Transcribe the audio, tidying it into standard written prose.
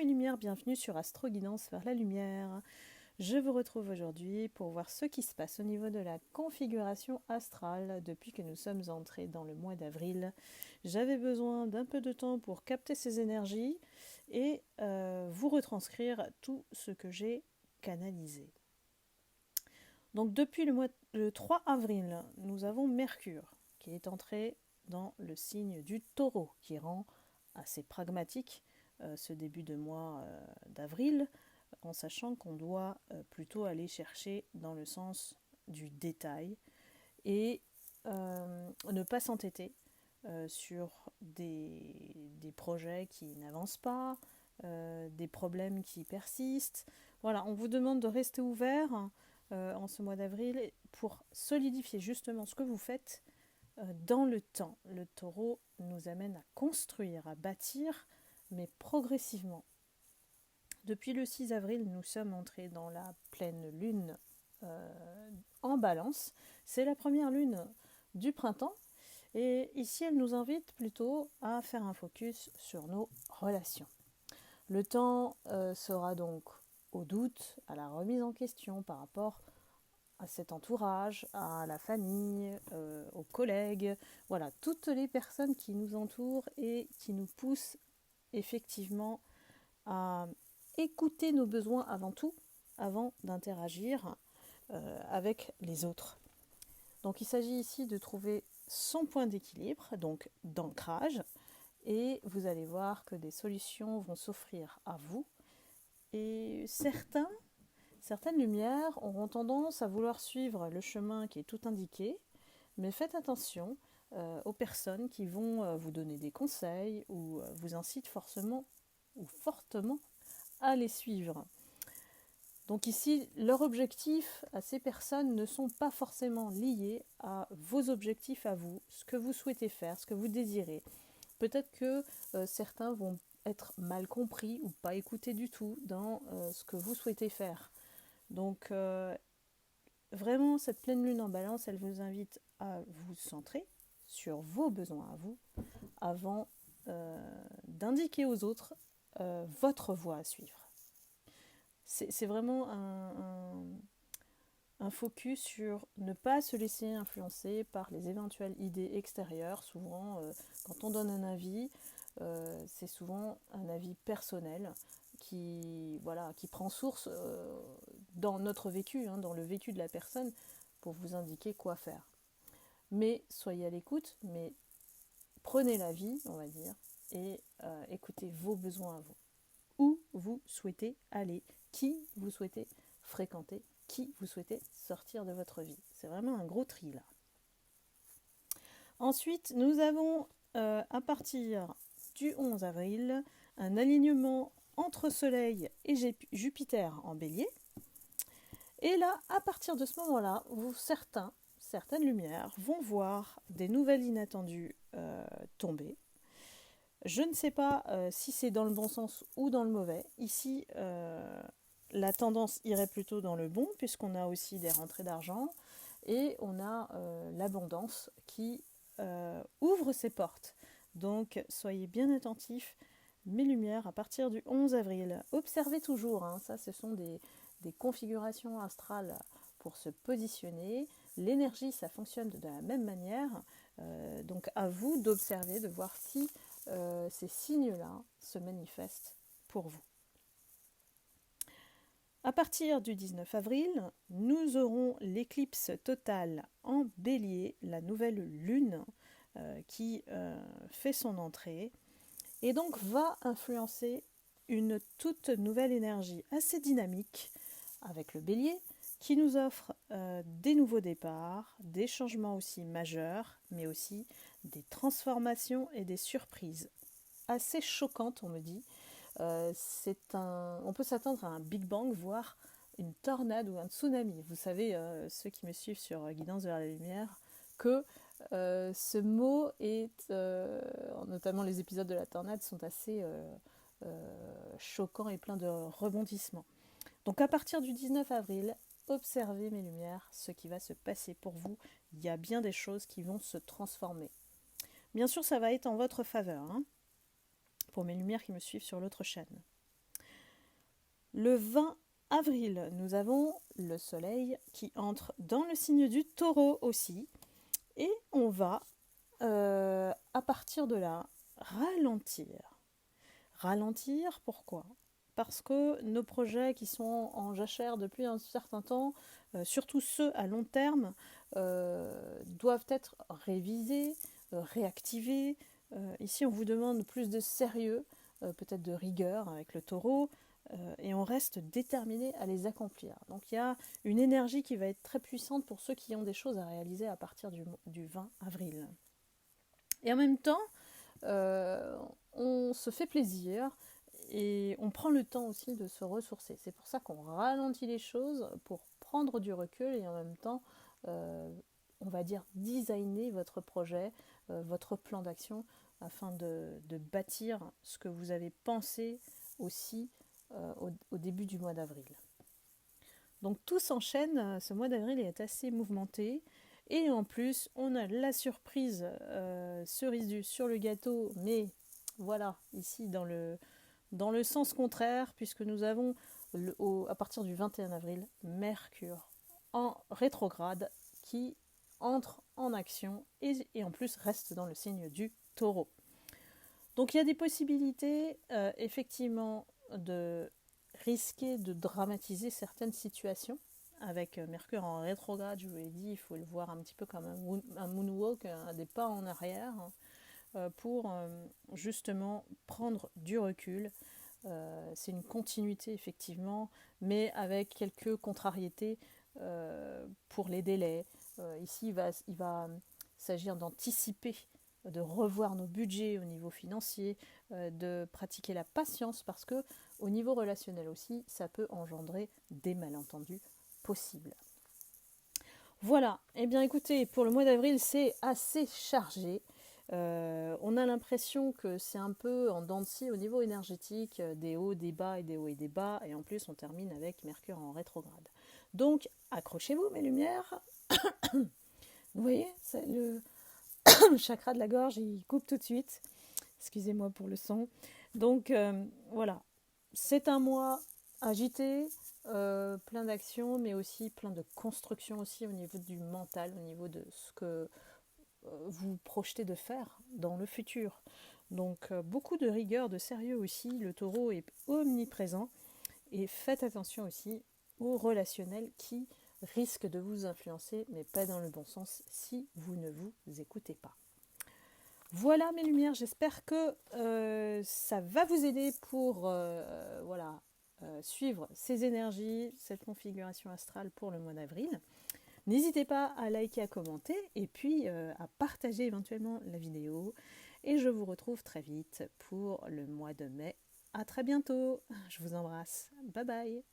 mes lumières, bienvenue sur Astro Guidance vers la lumière. Je vous retrouve aujourd'hui pour voir ce qui se passe au niveau de la configuration astrale depuis que nous sommes entrés dans le mois d'avril. J'avais besoin d'un peu de temps pour capter ces énergies et vous retranscrire tout ce que j'ai canalisé. Donc depuis le 3 avril, nous avons Mercure qui est entré dans le signe du Taureau, qui rend assez pragmatique ce début de mois d'avril, en sachant qu'on doit plutôt aller chercher dans le sens du détail et ne pas s'entêter sur des projets qui n'avancent pas, des problèmes qui persistent. Voilà, on vous demande de rester ouvert en ce mois d'avril pour solidifier justement ce que vous faites dans le temps. Le Taureau nous amène à construire, à bâtir, mais progressivement. Depuis le 6 avril, nous sommes entrés dans la pleine lune en Balance. C'est la première lune du printemps. Et ici, elle nous invite plutôt à faire un focus sur nos relations. Le temps sera donc au doute, à la remise en question par rapport à cet entourage, à la famille, aux collègues, voilà, toutes les personnes qui nous entourent et qui nous poussent effectivement à écouter nos besoins avant tout, avant d'interagir avec les autres. Donc il s'agit ici de trouver son point d'équilibre, donc d'ancrage, et vous allez voir que des solutions vont s'offrir à vous. Et certaines lumières auront tendance à vouloir suivre le chemin qui est tout indiqué, mais faites attention aux personnes qui vont vous donner des conseils ou vous incitent fortement à les suivre. Donc ici, leurs objectifs à ces personnes ne sont pas forcément liés à vos objectifs à vous, ce que vous souhaitez faire, ce que vous désirez. Peut-être que certains vont être mal compris ou pas écoutés du tout dans ce que vous souhaitez faire. Donc vraiment, cette pleine lune en Balance, elle vous invite à vous centrer sur vos besoins à vous avant d'indiquer aux autres votre voie à suivre. C'est vraiment un focus sur ne pas se laisser influencer par les éventuelles idées extérieures. Souvent, quand on donne un avis, c'est souvent un avis personnel qui prend source dans notre vécu, dans le vécu de la personne, pour vous indiquer quoi faire. Mais soyez à l'écoute, mais prenez l'avis, on va dire, et écoutez vos besoins à vous. Où vous souhaitez aller, qui vous souhaitez fréquenter, qui vous souhaitez sortir de votre vie. C'est vraiment un gros tri là. Ensuite, nous avons à partir du 11 avril un alignement entre Soleil et Jupiter en Bélier. Et là, à partir de ce moment-là, certaines lumières vont voir des nouvelles inattendues tomber. Je ne sais pas si c'est dans le bon sens ou dans le mauvais. Ici, la tendance irait plutôt dans le bon, puisqu'on a aussi des rentrées d'argent et on a l'abondance qui ouvre ses portes. Donc, soyez bien attentifs, mes lumières, à partir du 11 avril. Observez toujours, ça, ce sont des configurations astrales pour se positionner. L'énergie, ça fonctionne de la même manière. Donc, à vous d'observer, de voir si ces signes-là se manifestent pour vous. À partir du 19 avril, nous aurons l'éclipse totale en Bélier, la nouvelle lune qui fait son entrée et donc va influencer une toute nouvelle énergie assez dynamique avec le Bélier qui nous offre des nouveaux départs, des changements aussi majeurs, mais aussi des transformations et des surprises assez choquantes, on me dit. On peut s'attendre à un Big Bang, voire une tornade ou un tsunami. Vous savez, ceux qui me suivent sur Guidance vers la lumière, que ce mot est, notamment les épisodes de la tornade, sont assez choquants et pleins de rebondissements. Donc à partir du 19 avril, observez mes lumières, ce qui va se passer pour vous. Il y a bien des choses qui vont se transformer. Bien sûr, ça va être en votre faveur, pour mes lumières qui me suivent sur l'autre chaîne. Le 20 avril, nous avons le soleil qui entre dans le signe du taureau aussi. Et on va, à partir de là, ralentir. Ralentir, pourquoi? Parce que nos projets qui sont en jachère depuis un certain temps, surtout ceux à long terme, doivent être révisés, réactivés. Ici, on vous demande plus de sérieux, peut-être de rigueur avec le taureau, et on reste déterminé à les accomplir. Donc il y a une énergie qui va être très puissante pour ceux qui ont des choses à réaliser à partir du 20 avril. Et en même temps, on se fait plaisir et on prend le temps aussi de se ressourcer. C'est pour ça qu'on ralentit les choses pour prendre du recul et en même temps, on va dire, designer votre projet, votre plan d'action afin de bâtir ce que vous avez pensé aussi au début du mois d'avril. Donc tout s'enchaîne, ce mois d'avril est assez mouvementé. Et en plus, on a la surprise cerise sur le gâteau, mais voilà, ici dans le sens contraire, puisque nous avons à partir du 21 avril, Mercure en rétrograde qui entre en action et en plus reste dans le signe du taureau. Donc il y a des possibilités effectivement de risquer de dramatiser certaines situations. Avec Mercure en rétrograde, je vous l'ai dit, il faut le voir un petit peu comme un moonwalk, des pas en arrière, pour justement prendre du recul. C'est une continuité effectivement, mais avec quelques contrariétés pour les délais. Ici, il va s'agir d'anticiper, de revoir nos budgets au niveau financier, de pratiquer la patience parce que au niveau relationnel aussi, ça peut engendrer des malentendus possibles. Voilà, et bien écoutez, pour le mois d'avril, c'est assez chargé. On a l'impression que c'est un peu en dents de scie au niveau énergétique, des hauts, des bas et des hauts et des bas, et en plus on termine avec Mercure en rétrograde. Donc accrochez-vous mes lumières. Vous voyez, c'est le chakra de la gorge, il coupe tout de suite. Excusez-moi pour le son. Donc voilà, c'est un mois agité, plein d'actions, mais aussi plein de construction aussi au niveau du mental, au niveau de ce que vous projetez de faire dans le futur. Donc beaucoup de rigueur, de sérieux aussi. Le taureau est omniprésent. Et faites attention aussi aux relationnels qui risquent de vous influencer, mais pas dans le bon sens si vous ne vous écoutez pas. Voilà mes lumières, j'espère que ça va vous aider pour suivre ces énergies, cette configuration astrale pour le mois d'avril. N'hésitez pas à liker, à commenter et puis à partager éventuellement la vidéo. Et je vous retrouve très vite pour le mois de mai. À très bientôt, je vous embrasse, bye bye.